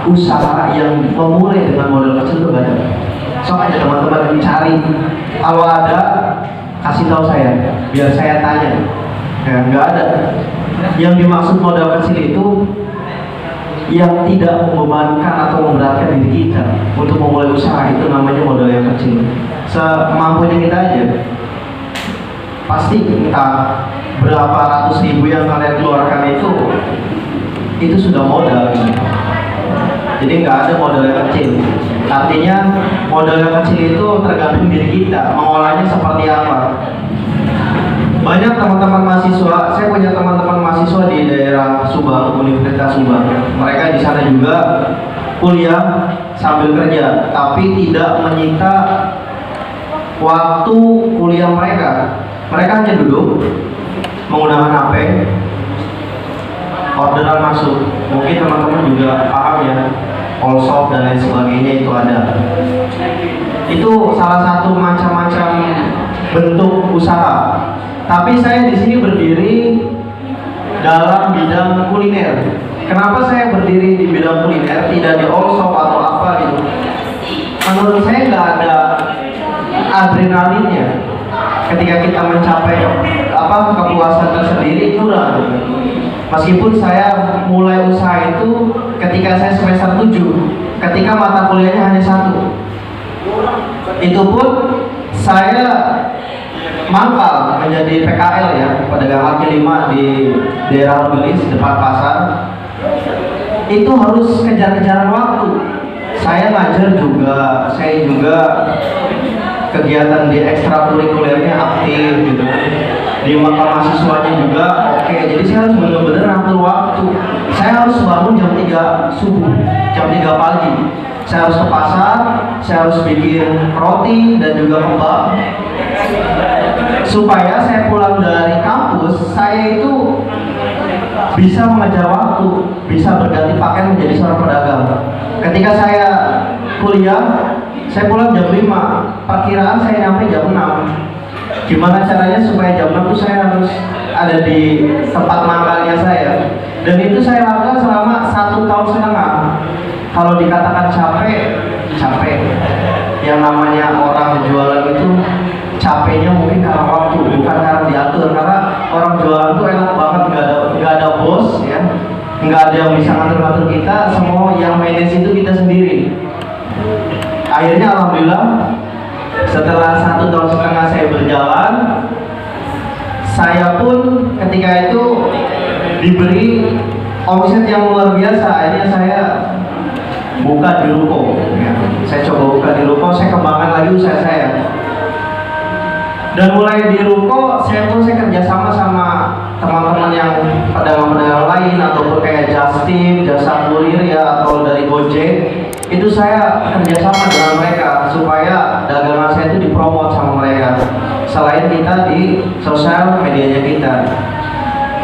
usaha yang memulai dengan modal kecil itu nggak ada. Sok aja teman-teman cari, kalau ada kasih tahu saya, biar saya tanya. Ya, nggak ada. Yang dimaksud modal kecil itu yang tidak membebankan atau memberatkan diri kita untuk memulai usaha, itu namanya modal yang kecil. Semampunya kita aja. Pasti entah berapa ratus ribu yang kalian keluarkan itu sudah modal. Jadi nggak ada modal yang kecil. Artinya modal yang kecil itu tergantung diri kita mengolahnya seperti apa. Banyak teman-teman mahasiswa, saya punya teman-teman mahasiswa di daerah Subang, Universitas Subang. Mereka di sana juga kuliah sambil kerja, tapi tidak menyita waktu kuliah mereka. Mereka hanya duduk menggunakan HP, orderan masuk. Mungkin teman-teman juga paham ya, all shop dan lain sebagainya itu ada. Itu salah satu macam-macam bentuk usaha. Tapi saya di sini berdiri dalam bidang kuliner. Kenapa saya berdiri di bidang kuliner, tidak di all shop atau apa gitu? Menurut saya nggak ada adrenalinnya. Ketika kita mencapai kepuasan tersendiri kurang. Meskipun saya mulai usaha itu ketika saya semester 7, ketika mata kuliahnya hanya 1. Itu pun saya mangkal menjadi PKL ya, pedagang kaki 5 di daerah Belis depan pasar. Itu harus kejar-kejaran waktu. Saya ngajar juga, saya juga kegiatan di ekstrakurikulernya aktif gitu. Di mata mahasiswanya juga oke. Jadi saya harus benar-benar atur waktu. Saya harus bangun jam 3 subuh, jam 3 pagi. Saya harus ke pasar, saya harus bikin roti dan juga kebab. Supaya saya pulang dari kampus, saya itu bisa mengejar waktu, bisa berganti pakaian menjadi seorang pedagang. Ketika saya kuliah, saya pulang jam 5, perkiraan saya nyampe jam 6. Gimana caranya supaya jam 6 itu saya harus ada di tempat mangkalnya saya. Dan itu saya lakukan selama 1,5 tahun. Kalau dikatakan capek. Yang namanya orang jualan itu capeknya mungkin karena waktu, bukan karena diatur. Karena orang jualan itu enak banget, nggak ada bos ya, nggak ada yang bisa ngatur-ngatur kita. Semua yang manage itu kita sendiri. Akhirnya alhamdulillah setelah 1,5 tahun saya berjalan, saya pun ketika itu diberi omset yang luar biasa. Akhirnya saya buka di ruko ya. Saya coba buka di ruko, saya kembangkan lagi usaha saya. Dan mulai di ruko, saya kerjasama sama teman-teman yang pedagang-pedagang lain ataupun kayak Justip, jasa kurir ya, atau dari Gojek. Itu saya kerjasama dengan mereka supaya dagangan saya itu dipromot sama mereka. Selain kita di sosial medianya kita.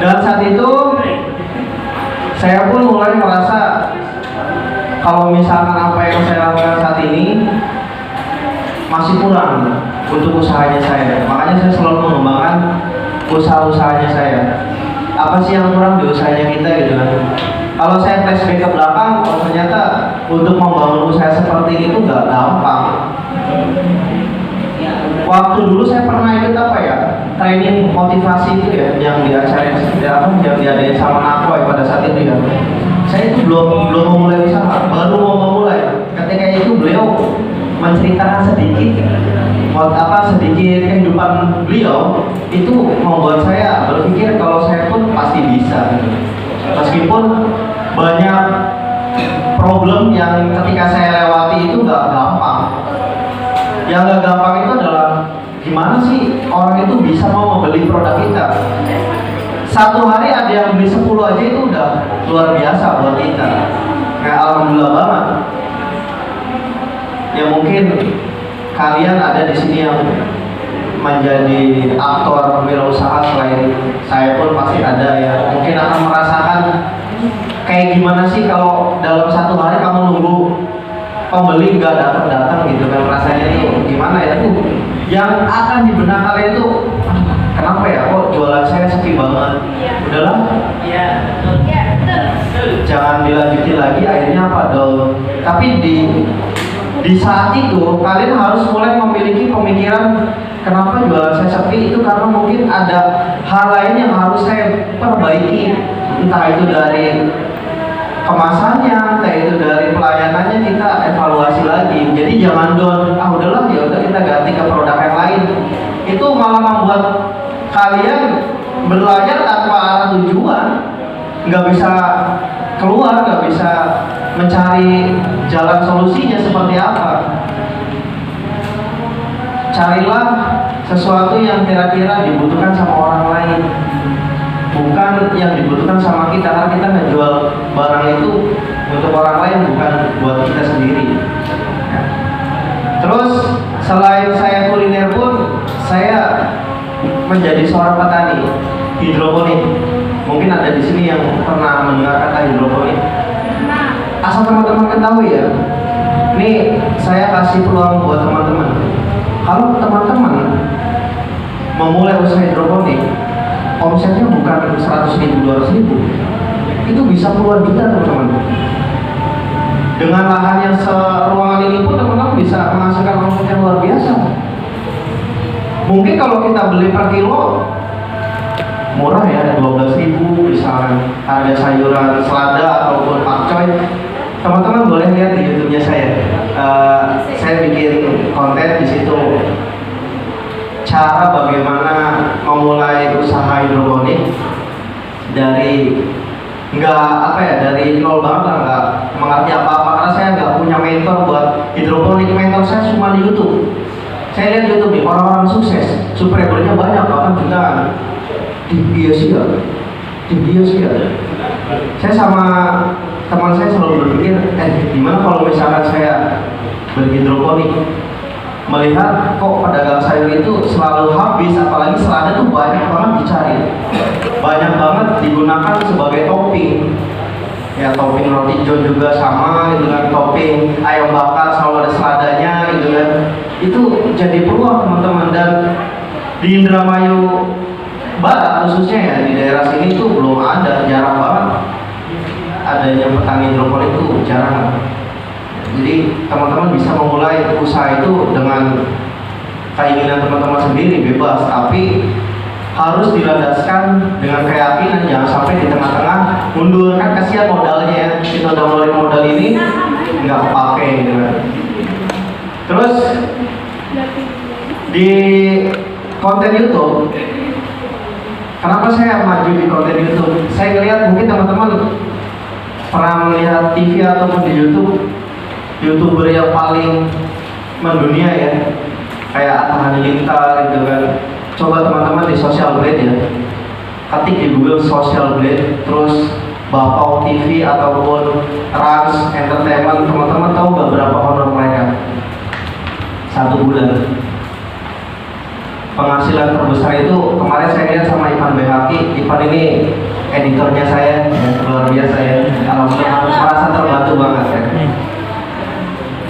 Dan saat itu saya pun mulai merasa kalau misalkan apa yang saya lakukan saat ini masih kurang untuk usahanya saya. Makanya saya selalu mengembangkan usaha-usahanya saya. Apa sih yang kurang di usahanya kita gitu kan? Kalau saya flashback ke belakang, oh ternyata untuk membangun usaha seperti ini tuh nggak gampang. Waktu dulu saya pernah ikut training motivasi itu ya, yang diadain sama Nakoy pada saat itu ya. Saya itu belum memulai usaha, baru mau memulai. Ketika itu beliau menceritakan sedikit kehidupan beliau, itu membuat saya berpikir kalau saya pun pasti bisa. Meskipun banyak problem yang ketika saya lewati itu nggak gampang. Yang nggak gampang itu adalah gimana sih orang itu bisa mau membeli produk kita. Satu hari ada yang beli 10 aja itu udah luar biasa buat kita. Kayak alhamdulillah banget. Ya mungkin kalian ada di sini yang menjadi aktor wirausaha selain saya pun pasti ada ya. Mungkin akan merasakan kayak gimana sih kalau dalam satu hari kamu nunggu pembeli nggak datang gitu kan, rasanya itu gimana ya tuh. Yang akan di benak kalian itu, kenapa ya kok jualan saya sepi banget? Udahlah. jangan dilanjuti lagi, akhirnya apa, down. Tapi di saat itu kalian harus mulai memiliki pemikiran, kenapa jualan saya sepi, itu karena mungkin ada hal lain yang harus saya perbaiki, entah itu dari kemasannya, entah itu dari pelayanannya, kita evaluasi lagi. Jadi jangan down, udahlah ya udah kita ganti ke produk yang lain. Itu malah membuat kalian berlayar tanpa arah tujuan, nggak bisa keluar, nggak bisa mencari jalan solusinya seperti apa. Carilah sesuatu yang kira-kira dibutuhkan sama orang lain, bukan yang dibutuhkan sama kita, karena kita ngejual barang itu untuk orang lain, bukan buat kita sendiri. Terus selain saya kuliner pun, saya menjadi seorang petani hidroponik. Mungkin ada di sini yang pernah mendengar kata hidroponik. Asal teman-teman ketahui ya, ini saya kasih peluang buat teman-teman. Kalau teman-teman memulai usaha hidroponik, omsetnya bukan 100.000, 200.000, itu bisa puluhan juta teman-teman. Dengan lahan yang seruangan ini pun teman-teman bisa menghasilkan omset yang luar biasa. Mungkin kalau kita beli per kilo murah ya, 12.000 misalnya harga sayuran selada ataupun pakcoy. Teman-teman boleh lihat di YouTube-nya saya. Saya bikin konten di situ, cara bagaimana memulai usaha hidroponik dari dari nol banget lah, nggak mengerti apa-apa, karena saya nggak punya mentor buat hidroponik. Mentor saya cuma di YouTube. Saya lihat YouTube nih, orang-orang sukses, subscribernya banyak, bahkan jutaan. Dia sih ya. Saya sama teman saya selalu berpikir, gimana kalau misalkan saya berhidroponik, melihat kok pedagang sayur itu selalu habis, apalagi selada tuh banyak banget dicari, banyak banget digunakan sebagai topping. Ya, topping roti john juga sama, dengan topping ayam bakar selalu ada seladanya, gitu kan. Itu jadi peluang teman-teman. Dan di Indramayu Barat khususnya ya, di daerah sini tuh belum ada, jarang banget adanya petani hidroponik, itu jarang. Jadi teman-teman bisa memulai usaha itu dengan keinginan teman-teman sendiri, bebas, tapi harus dilandaskan dengan keyakinan, jangan sampai di tengah-tengah mundur. Kan kasihan modalnya ya, kita udah ngeluarin modal ini nggak kepake gitu kan. Terus di konten YouTube, kenapa saya maju di konten YouTube? Saya ngeliat mungkin teman-teman pernah melihat TV ataupun di YouTube, YouTuber yang paling mendunia ya, kayak Atta Halilintar gitu kan. Coba teman-teman di Social Blade ya, ketik di Google Social Blade, terus Bapau TV ataupun Rans Entertainment, teman-teman tahu gak berapa honor mereka? 1 bulan. Penghasilan terbesar itu kemarin saya lihat sama Ivan Behaki. Ivan ini editornya saya, ya, luar biasa ya. Alhamdulillah merasa terbantu banget ya.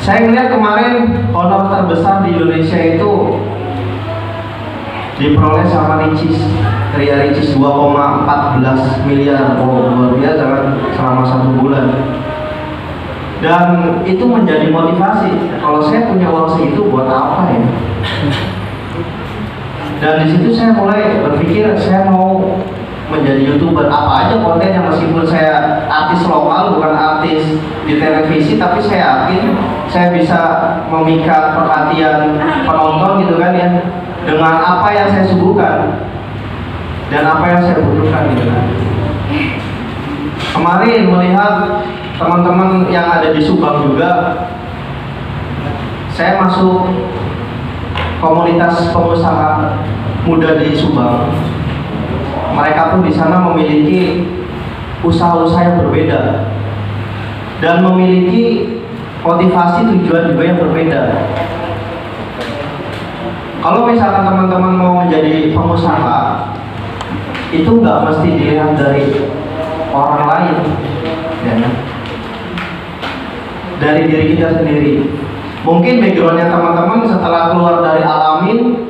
Saya melihat kemarin honor terbesar di Indonesia itu diperoleh sama Ricis, Ria Ricis, 2,14 miliar. Luar biasa kan, selama 1 bulan. Dan itu menjadi motivasi, kalau saya punya uang segitu buat apa ya? Dan di situ saya mulai berpikir, saya mau menjadi YouTuber, apa aja kontennya, meskipun saya artis lokal bukan artis di televisi, tapi saya yakin saya bisa memikat perhatian penonton gitu kan ya, dengan apa yang saya suguhkan dan apa yang saya butuhkan gitu kan. Kemarin melihat teman-teman yang ada di Subang juga, saya masuk komunitas pengusaha muda di Subang. Mereka pun di sana memiliki usaha-usaha yang berbeda dan memiliki motivasi tujuan juga yang berbeda. Kalau misalkan teman-teman mau menjadi pengusaha, itu nggak mesti dilihat dari orang lain, ya, dari diri kita sendiri. Mungkin backgroundnya teman-teman setelah keluar dari Alamin,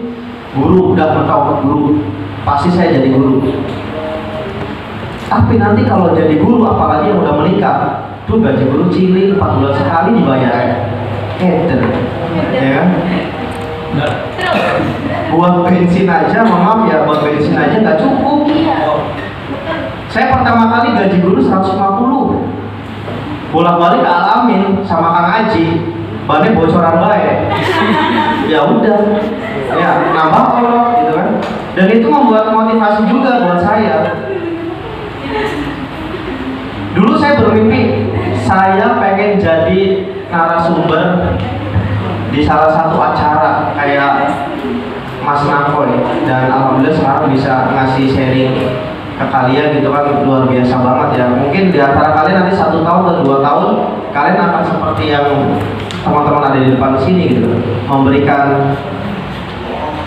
guru, udah mentok guru, pasti saya jadi guru. Tapi nanti kalau jadi guru, apalagi yang udah menikah, tuh gaji guru cilik 4 bulan sekali dibayar. Ya kan? Buat bensin aja, maaf ya, buat bensin aja nggak cukup. Saya pertama kali gaji guru 150, bolak-balik ke Al-Amin sama Kang Aji, bannya bocoran baik. Ya udah, ya nambah kolot gitu kan. Dan itu membuat motivasi juga buat saya. Dulu saya bermimpi, saya pengen jadi narasumber di salah satu acara kayak Mas Nakoy, dan alhamdulillah sekarang bisa ngasih sharing ke kalian gitu kan, luar biasa banget ya. Mungkin di antara kalian nanti 1 tahun atau 2 tahun kalian akan seperti yang teman-teman ada di depan sini gitu, memberikan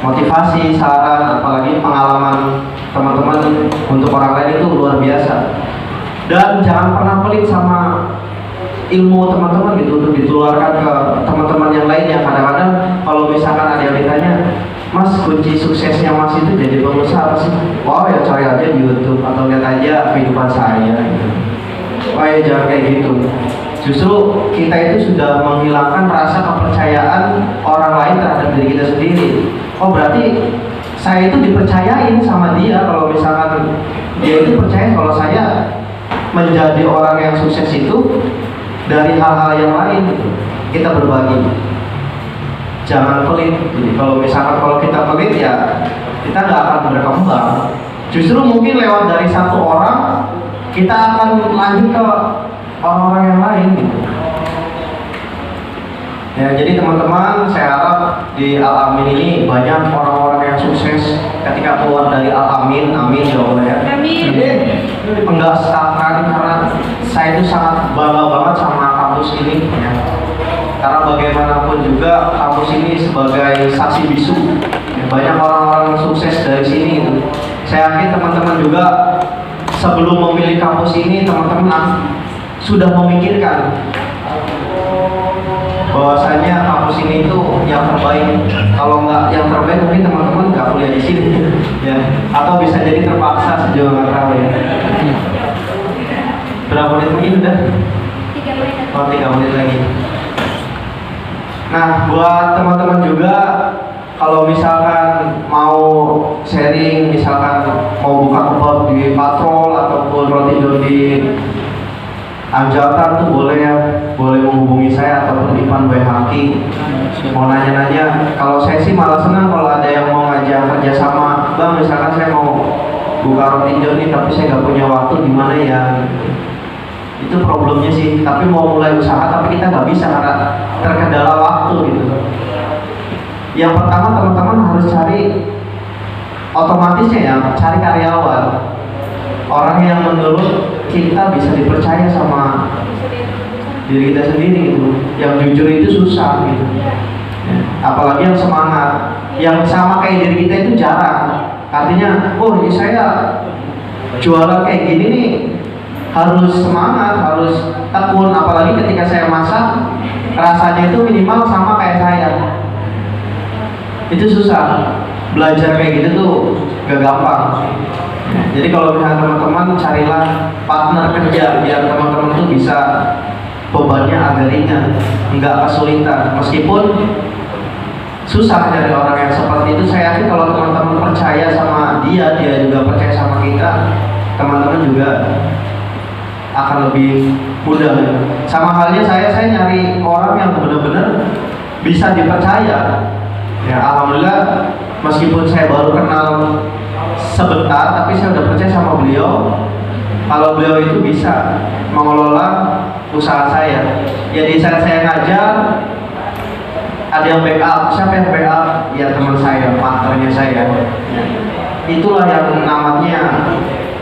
motivasi, saran, apalagi pengalaman teman-teman untuk orang lain itu luar biasa. Dan jangan pernah pelit sama ilmu teman-teman gitu untuk ditularkan ke teman-teman yang lainnya. Kadang-kadang kalau misalkan ada yang ditanya, Mas, kunci suksesnya Mas itu jadi pengusaha apa sih? Wow, ya cari aja di YouTube atau lihat aja kehidupan saya gitu. Oh ya, jangan kayak gitu. Justru kita itu sudah menghilangkan rasa kepercayaan orang lain terhadap diri kita sendiri. Oh, berarti saya itu dipercayain sama dia. Kalau misalkan dia itu percaya kalau saya menjadi orang yang sukses itu dari hal-hal yang lain gitu. Kita berbagi, jangan pelit. Jadi kalau kita pelit ya kita nggak akan berkembang. Justru mungkin lewat dari satu orang kita akan lanjut ke orang-orang yang lain gitu. Ya, jadi teman-teman, saya harap di Al-Amin ini banyak orang-orang yang sukses ketika keluar dari Al-Amin. Amin ya Allah ya. Amin. Enggak stagnan, karena saya itu sangat bangga banget sama kampus ini ya. Karena bagaimanapun juga kampus ini sebagai saksi bisu ya, banyak orang-orang yang sukses dari sini gitu. Saya yakin teman-teman juga sebelum memilih kampus ini, teman-teman sudah memikirkan bahwasanya kampus ini itu yang terbaik. Kalau nggak yang terbaik, mungkin teman-teman nggak kuliah di sini ya, atau bisa jadi terpaksa, sejauh nggak tahu ya. Berapa menit mungkin udah? 3 menit. Oh, 3 menit lagi. Nah, buat teman-teman juga, kalau misalkan mau sharing, misalkan mau buka kebab di Patrol ataupun roti john di Anjatan tuh boleh ya, boleh menghubungi saya ataupun Ivan Haki. Mau nanya-nanya, kalau saya sih malah senang kalau ada yang mau ngajak kerjasama. Bang, misalkan saya mau buka roti john nih, tapi saya nggak punya waktu, gimana ya? Itu problemnya sih. Tapi mau mulai usaha, tapi kita nggak bisa karena terkendala waktu gitu. Yang pertama, teman-teman harus cari, otomatisnya ya, cari karyawan, orang yang menurut kita bisa dipercaya sama diri kita sendiri gitu. Yang jujur itu susah gitu ya. Apalagi yang semangat, yang sama kayak diri kita itu jarang. Artinya, oh ini saya jualan kayak gini nih, harus semangat, harus tekun. Apalagi ketika saya masak, rasanya itu minimal sama kayak saya. Itu susah. Belajar kayak gitu tuh gak gampang. Jadi kalau misalnya teman-teman, carilah partner kerja biar teman-teman tuh bisa bebannya agak ringan, nggak kesulitan. Meskipun susah dari orang yang seperti itu, saya yakin kalau teman-teman percaya sama dia, dia juga percaya sama kita, teman-teman juga akan lebih mudah. Sama halnya saya nyari orang yang benar-benar bisa dipercaya. Ya, alhamdulillah, meskipun saya baru kenal sebentar, tapi saya udah percaya sama beliau kalau beliau itu bisa mengelola usaha saya. Jadi saat saya ngajar, ada yang backup. Siapa yang backup? Ya teman saya, partnernya saya. Itulah yang namanya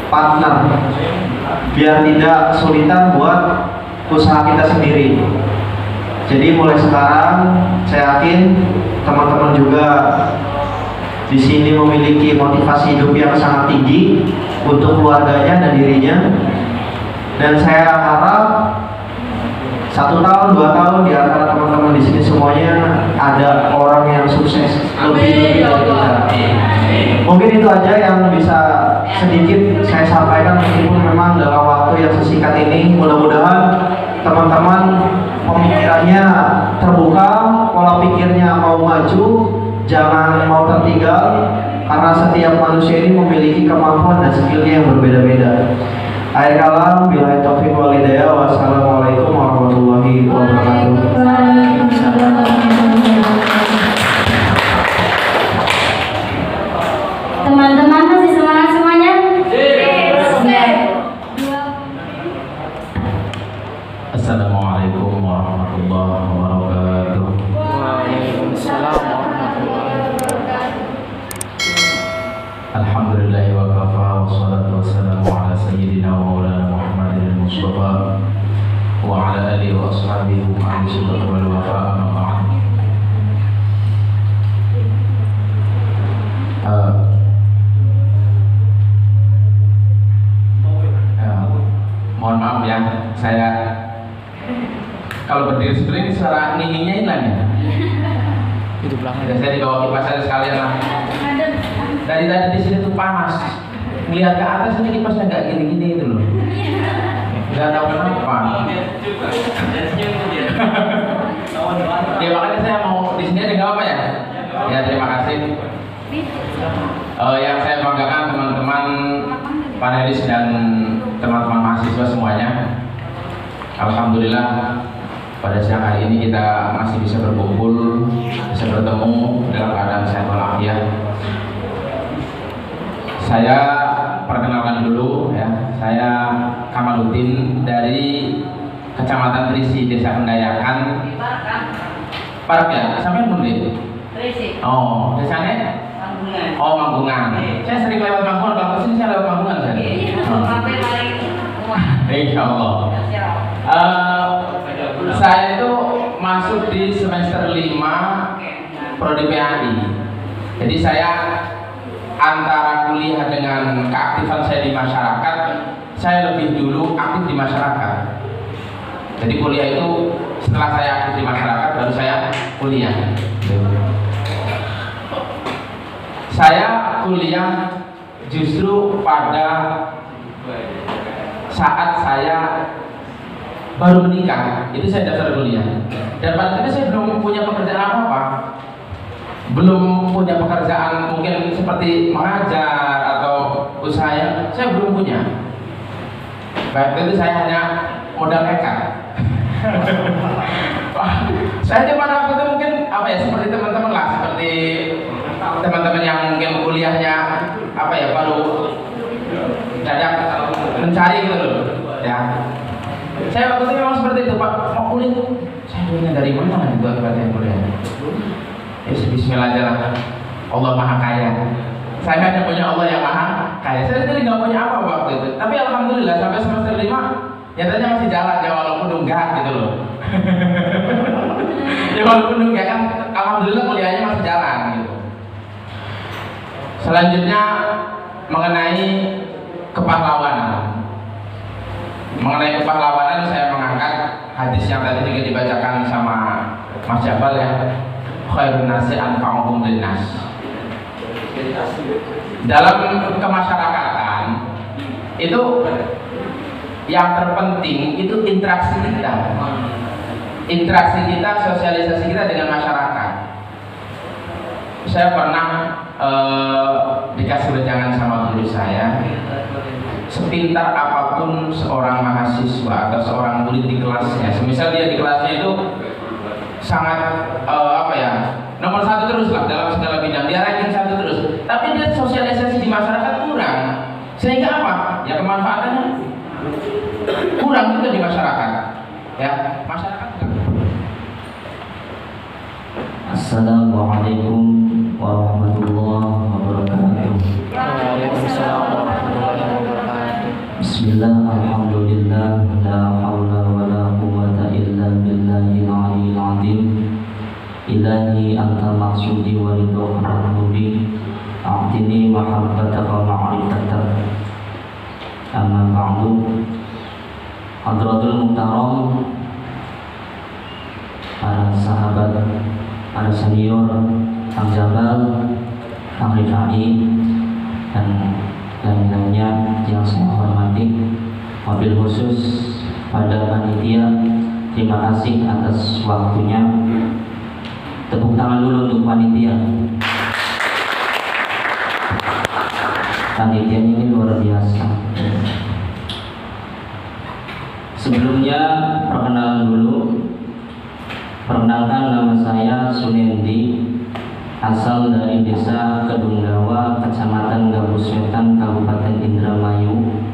partner, biar tidak kesulitan buat usaha kita sendiri. Jadi mulai sekarang saya yakin teman-teman juga di sini memiliki motivasi hidup yang sangat tinggi untuk keluarganya dan dirinya. Dan saya harap 1 tahun, 2 tahun di antara teman-teman di sini semuanya ada orang yang sukses lebih dari kita. Mungkin itu aja yang bisa sedikit saya sampaikan, meskipun memang dalam waktu yang sesingkat ini. Mudah-mudahan teman-teman pemikirannya terbuka, pola pikirnya mau maju, jangan mau tertinggal, karena setiap manusia ini memiliki kemampuan dan skillnya yang berbeda-beda. Akhir kalam, billahi taufiq wal hidayah. Wassalamualaikum warahmatullahi wabarakatuh. Teman-teman masih semangat semuanya? Assalamualaikum warahmatullahi wabarakatuh. Waalaikumsalam warahmatullahi wabarakatuh. Alhamdulillahi wa kafa, wassalatu wassalamu ala sayyidina wa maulana Muhammadin al-Mustafa wa ala alihi wa ashabihi wa ahli sunnah wal wafa, amma ba'd. Mohon maaf ya, saya kalau berdiri seperti ini suara ningginya hilang ya. Itu belakang. Ya, saya dibawa kipas saya sekalian lah. Dari tadi di sini tuh panas. Melihat ke atas ini kipasnya nggak gini-gini itu loh. Nggak tahu kenapa. Ya makanya saya mau di sini ada nggak apa ya? Ya terima kasih. Yang saya banggakan teman-teman panelis dan teman-teman mahasiswa semuanya. Alhamdulillah pada siang hari ini kita masih bisa berkumpul, bisa bertemu dalam keadaan sehat walafiat. Saya perkenalkan dulu ya, saya Kamaluddin dari Kecamatan Trisi, Desa Kendayakan. Park ya, sampai Mundi. Oh, desanya? Oh, Manggungan. Saya sering lewat Manggungan, kalau kesini saya lewat Manggungan saya. Insya Allah. Saya itu masuk di semester 5 Prodi PAI. Jadi saya antara kuliah dengan keaktifan saya di masyarakat, saya lebih dulu aktif di masyarakat. Jadi kuliah itu setelah saya aktif di masyarakat baru saya kuliah. Saya kuliah justru pada saat saya baru menikah, itu saya daftar kuliah. Dan pada itu saya belum punya pekerjaan apa-apa, belum punya pekerjaan mungkin seperti mengajar atau usaha, saya belum punya. Baik itu saya hanya modal nekat. Saya cuma waktu itu mungkin apa ya, seperti teman-teman lah, seperti teman-teman yang mungkin kuliahnya apa ya, baru dadak mencari gitu loh ya. Saya waktu itu memang seperti itu, Pak, mau kuliah tuh saya duitnya dari mana juga kepada kuliah. Ya bismillah aja lah, Allah maha kaya. Saya hanya punya Allah yang maha kaya. Saya sendiri nggak punya apa waktu itu, tapi alhamdulillah sampai semester 5 nyatanya masih jalan ya, walaupun nunggak gitu loh. Ya walaupun nunggak kan, alhamdulillah kuliahnya masih jalan gitu. Selanjutnya mengenai kepahlawanan. Mengenai kepahlawanan saya mengangkat hadis yang tadi juga dibacakan sama Mas Jabal ya. Khairun nasi anfa'uhum linnas. Dalam kemasyarakatan itu yang terpenting itu interaksi kita. Interaksi kita, sosialisasi kita dengan masyarakat. Saya pernah dikasih wejangan sama guru saya, sepintar apapun seorang mahasiswa atau seorang murid di kelasnya, semisal dia di kelasnya itu sangat apa ya, nomor 1 terus lah dalam segala bidang, dia ranking 1 terus, tapi dia sosialisasi di masyarakat kurang, sehingga apa? Ya kemanfaatannya kurang juga di masyarakat. Ya, masyarakat. Assalamualaikum warahmatullahi wabarakatuh. Waalaikumsalam warahmatullahi wabarakatuh. Bismillah, alhamdulillah, la hawla wa la quwwata illa billahil aliyyil azim. Ilahi anta maqsudi wa ridha mahmudi, a'tini mahabbataka ma'rifataka. Amma ba'du. Hadratul muhtaram, para sahabat, para senior, Kang Jabal, Kang Rifai, dan lain-lainnya yang saya hormati. Wabil khusus pada panitia, terima kasih atas waktunya. Tepuk tangan dulu untuk panitia. Panitia ini luar biasa. Sebelumnya perkenalan dulu. Perkenalkan, nama saya Sunendi, asal dari Desa Kedunggawa, Kecamatan Gabus Wetan, Kabupaten Indramayu.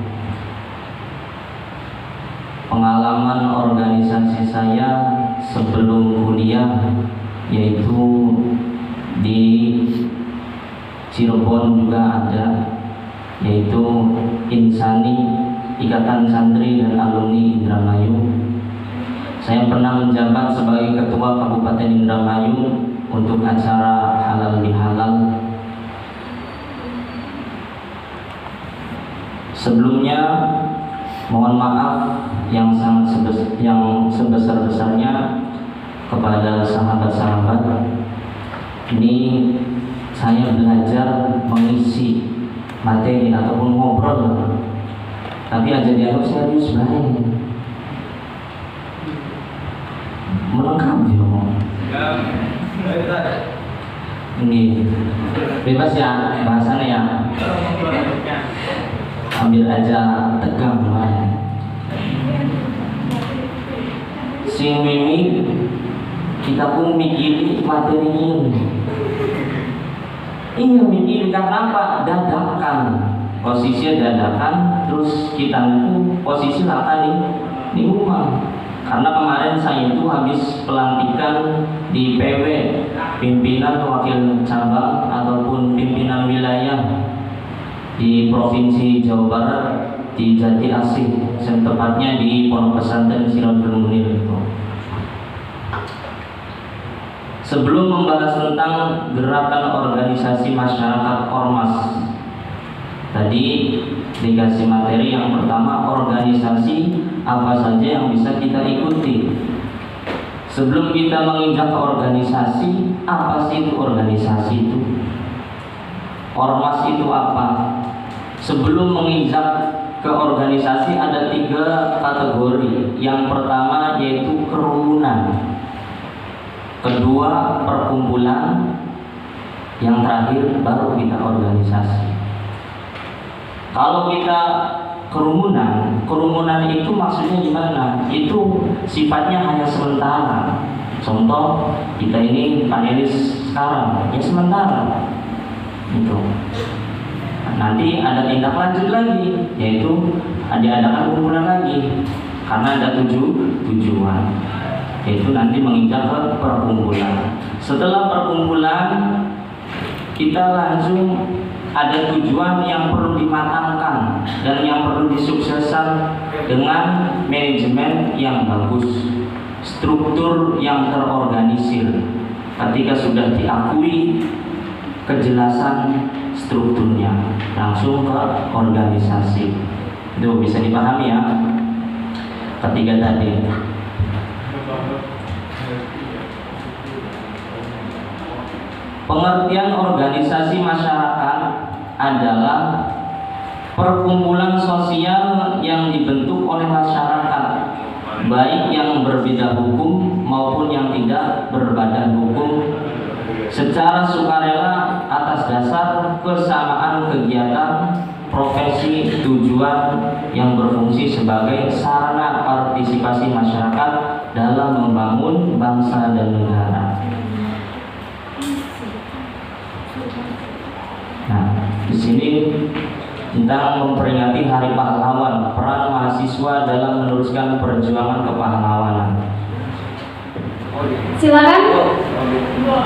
Pengalaman organisasi saya sebelum kuliah yaitu di Cirebon juga ada, yaitu Insani, Ikatan Santri dan Alumni Indramayu. Saya pernah menjabat sebagai Ketua Kabupaten Indramayu untuk acara halal bihalal. Sebelumnya mohon maaf yang sebesar-besarnya kepada sahabat-sahabat. Ini saya belajar mengisi materi ataupun ngobrol, tapi aja dianggap serius baik. Melengkapi dong. Ini bebas ya bahasannya ya. Ambil aja tegang lah. Sing mimi kita pun mikir materi ini. Iya mikir karena apa? Dadakan. Posisinya dadakan, terus kita itu posisi lata di rumah. Karena kemarin saya itu habis pelantikan di PW, pimpinan wakil cabang ataupun pimpinan wilayah di Provinsi Jawa Barat di Jati Asih, tepatnya di Pondok Pesantren Siratul Munir itu. Sebelum membahas tentang gerakan organisasi masyarakat Ormas, tadi dikasih materi yang pertama, organisasi apa saja yang bisa kita ikuti. Sebelum kita menginjak ke organisasi, apa sih itu organisasi itu? Ormas itu apa? Sebelum menginjak ke organisasi ada 3 kategori. Yang pertama yaitu kerumunan, kedua perkumpulan, yang terakhir baru kita organisasi. Kalau kita kerumunan itu maksudnya gimana? Itu sifatnya hanya sementara. Contoh, kita ini panelis sekarang, ya sementara. Gitu. Nanti ada tindak lanjut lagi, yaitu diadakan kumpulan lagi, karena ada tujuan, yaitu nanti menginjak ke perkumpulan. Setelah perkumpulan, kita langsung ada tujuan yang perlu dimatangkan dan yang perlu disukseskan dengan manajemen yang bagus, struktur yang terorganisir. Ketika sudah diakui kejelasan strukturnya, langsung ke organisasi. Itu bisa dipahami ya. Ketiga tadi. Pengertian organisasi masyarakat adalah perkumpulan sosial yang dibentuk oleh masyarakat, baik yang berbeda hukum maupun yang tidak berbadan hukum, secara sukarela atas dasar kesamaan kegiatan, profesi, tujuan yang berfungsi sebagai sarana partisipasi masyarakat dalam membangun bangsa dan negara. Nah, di sini tentang memperingati Hari Pahlawan, peran mahasiswa dalam meneruskan perjuangan kepahlawanan. Silakan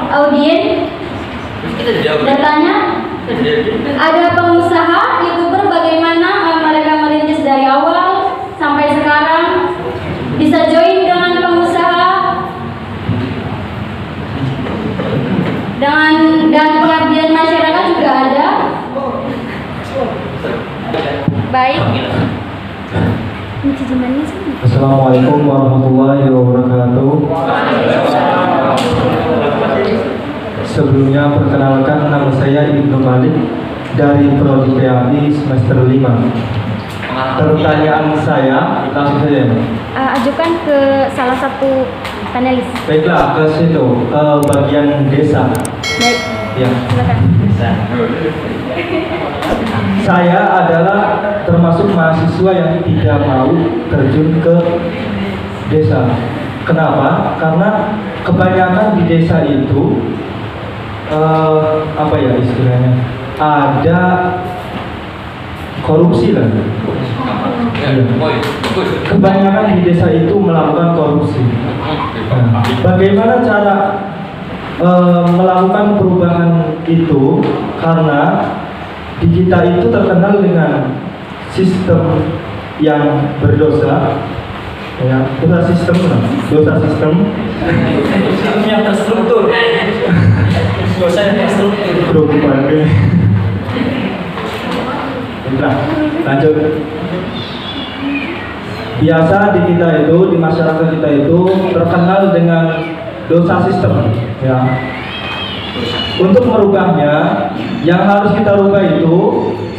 audien bertanya. Ada pengusaha, YouTuber, bagaimana mereka merintis dari awal sampai sekarang, bisa join dengan pengusaha dan pengabdian masyarakat juga ada. Baik. Assalamualaikum warahmatullahi wabarakatuh. Sebelumnya perkenalkan, nama saya Ibnu Malik dari Prodi PAI semester 5. pertanyaan saya langsung saja. Ajukan ke salah satu panelis. Baiklah, ke situ, ke bagian desa. Baik, Ya. silakan. Saya adalah termasuk mahasiswa yang tidak mau terjun ke desa. Kenapa? Karena kebanyakan di desa itu apa ya istilahnya? Ada korupsi lah. Kebanyakan di desa itu melakukan korupsi. Nah, bagaimana cara melakukan perubahan itu? Karena di kita itu terkenal dengan sistem yang berdosa, ya, dosa sistem. Sistem yang terstruktur. Dosa yang terstruktur. Nah, lanjut. Biasa di kita itu, di masyarakat kita itu terkenal dengan dosa sistem, ya. Untuk merubahnya, yang harus kita rubah itu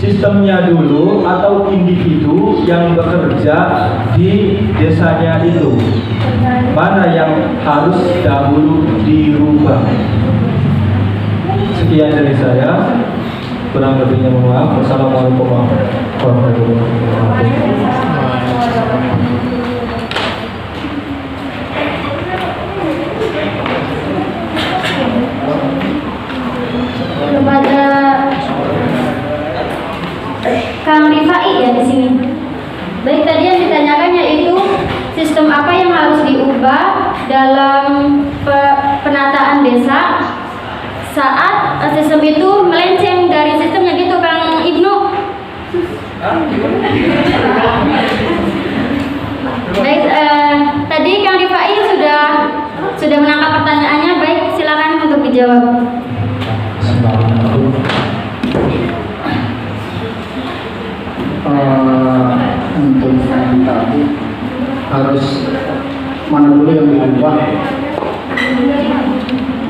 sistemnya dulu atau individu yang bekerja di desanya itu. Mana yang harus dahulu dirubah? Sekian dari saya. Kurang lebihnya mohon maaf. Wassalamualaikum warahmatullahi wabarakatuh. Kepada Kang Rifai ya di sini. Baik, tadi yang ditanyakan yaitu sistem apa yang harus diubah dalam penataan desa saat sistem itu melenceng dari sistemnya gitu, Kang Ibnu. Baik, tadi Kang Rifai sudah menangkap pertanyaannya. Baik, silakan untuk dijawab. Untuk yang tadi harus mana dulu yang dirubah?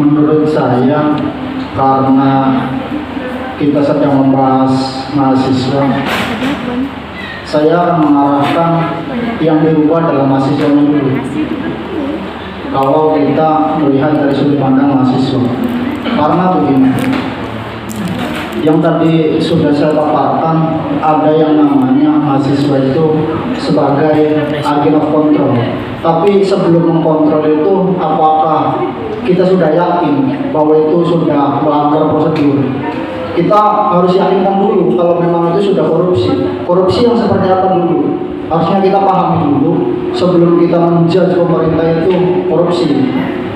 Menurut saya, karena kita sedang membahas mahasiswa, saya akan mengarahkan yang dirubah dalam mahasiswanya dulu. Kalau kita melihat dari sudut pandang mahasiswa, karena begini, yang tadi sudah saya paparkan, ada yang namanya mahasiswa itu sebagai agent of control. Tapi sebelum mengkontrol itu, apakah kita sudah yakin bahwa itu sudah melanggar prosedur? Kita harus yakinkan dulu kalau memang itu sudah korupsi. Korupsi yang seperti apa dulu? Harusnya kita pahami dulu sebelum kita menjudge pemerintah itu korupsi.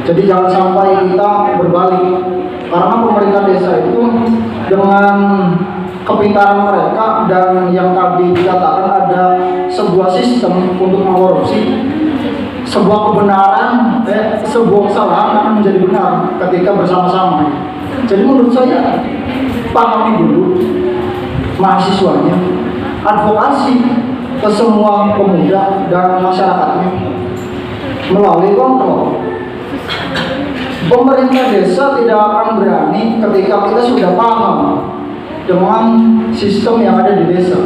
Jadi jangan sampai kita berbalik. Karena pemerintah desa itu dengan kepintaran mereka dan yang tadi dikatakan ada sebuah sistem untuk mengkorupsi, sebuah kebenaran, sebuah kesalahan akan menjadi benar ketika bersama-sama. Jadi menurut saya pahami dulu mahasiswanya, advokasi ke semua pemuda dan masyarakatnya melalui kontrol. Pemerintah desa tidak akan berani ketika kita sudah paham dengan sistem yang ada di desa.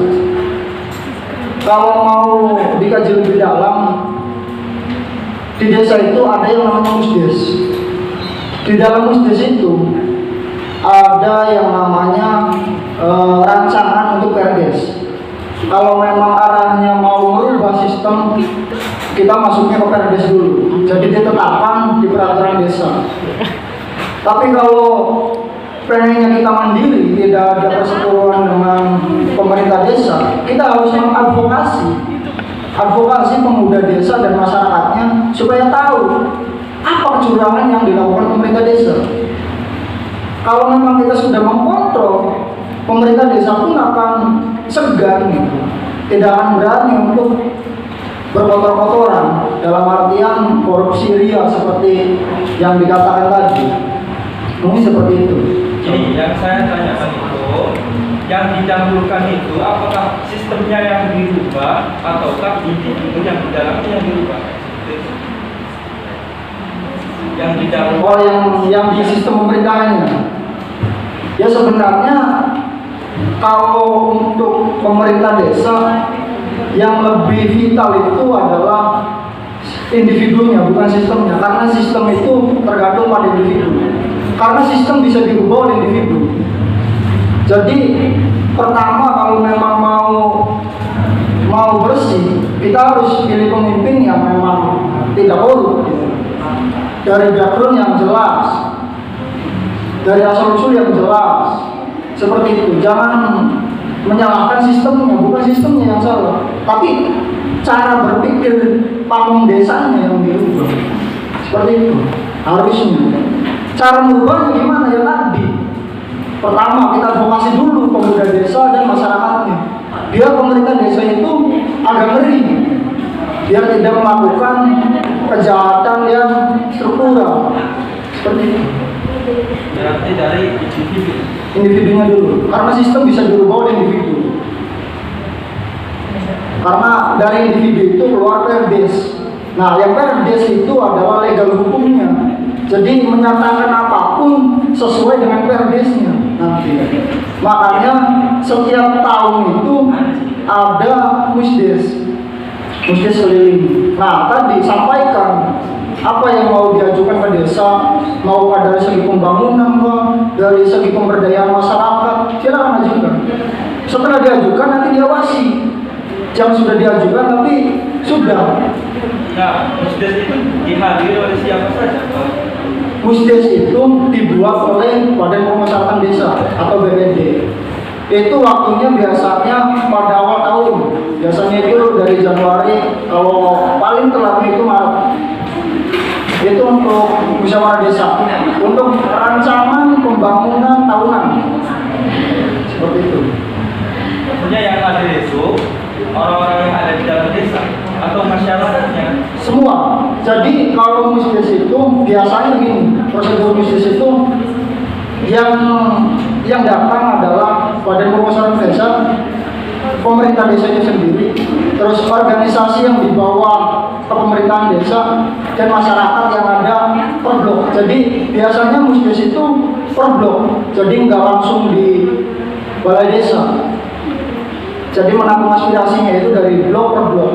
Kalau mau dikaji lebih dalam, di desa itu ada yang namanya musdes. Di dalam musdes itu ada yang namanya rancangan untuk perdes. Kalau memang arahnya mau merubah sistem, kita masuknya ke perdes dulu. Jadi ditetapkan di peraturan desa. Tapi kalau pengennya kita mandiri, tidak ada perseteruan dengan pemerintah desa, kita harus advokasi pemuda desa dan masyarakatnya supaya tahu apa kecurangan yang dilakukan pemerintah desa. Kalau memang kita sudah mengkontrol, pemerintah desa pun akan segan, tidak akan berani untuk berkotor-kotoran dalam artian korupsi ria seperti yang dikatakan tadi. Mungkin seperti itu. Jadi yang saya tanyakan itu, yang didahulukan itu apakah sistemnya yang dirubah ataukah individu yang di dalamnya yang dirubah? Yang didahulukan. Oh, yang di sistem pemerintahannya. Ya sebenarnya kalau untuk pemerintah desa yang lebih vital itu adalah individunya, bukan sistemnya. Karena sistem itu tergantung pada individu. Karena sistem bisa dirubah oleh individu. Jadi pertama kalau memang mau bersih, kita harus pilih pemimpin yang memang tidak korup, dari background yang jelas, dari asal usul yang jelas, seperti itu. Jangan menyalahkan sistemnya, bukan sistemnya yang salah, tapi cara berpikir pamong desanya yang dirubah. Seperti itu harusnya. Cara merubahnya gimana ya tadi? Pertama kita advokasi dulu pemuda desa dan masyarakatnya, biar pemerintah desa itu agak ngeri, biar tidak melakukan kejahatan yang struktural. Seperti itu. Berarti dari Individunya dulu, karena sistem bisa dirubah oleh individu. Karena dari individu itu keluar perdes. Nah, yang perdes itu adalah legal hukumnya. Jadi menyatakan apapun sesuai dengan perdesnya nanti. Makanya setiap tahun itu ada musdes keliling. Nah, tadi sampaikan apa yang mau diajukan ke desa, mau dari segi pembangunan, dari segi pemberdayaan masyarakat, silakan ajukan. Setelah diajukan nanti diawasi. Yang sudah diajukan tapi sudah. Nah, musdes itu dihadiri oleh siapa saja? Musdes itu dibuat oleh Badan Pemasyarakatan Desa atau BPD. Itu waktunya biasanya pada awal tahun. Biasanya itu dari Januari, kalau paling telat itu Maret. Itu untuk musyawarah desa, untuk rancangan pembangunan tahunan. Seperti itu. Maksudnya yang ada itu orang-orang yang ada di dalam desa atau masyarakatnya? Semua. Jadi kalau musdes itu biasanya gini, prosedur musdes itu yang datang adalah Badan Pemasyarakatan Desa, pemerintah desa itu sendiri, terus organisasi yang di bawah kepemerintahan desa, dan masyarakat yang ada per blok. Jadi biasanya musdes itu per blok, jadi nggak langsung di balai desa. Jadi menampung aspirasinya itu dari blok per blok,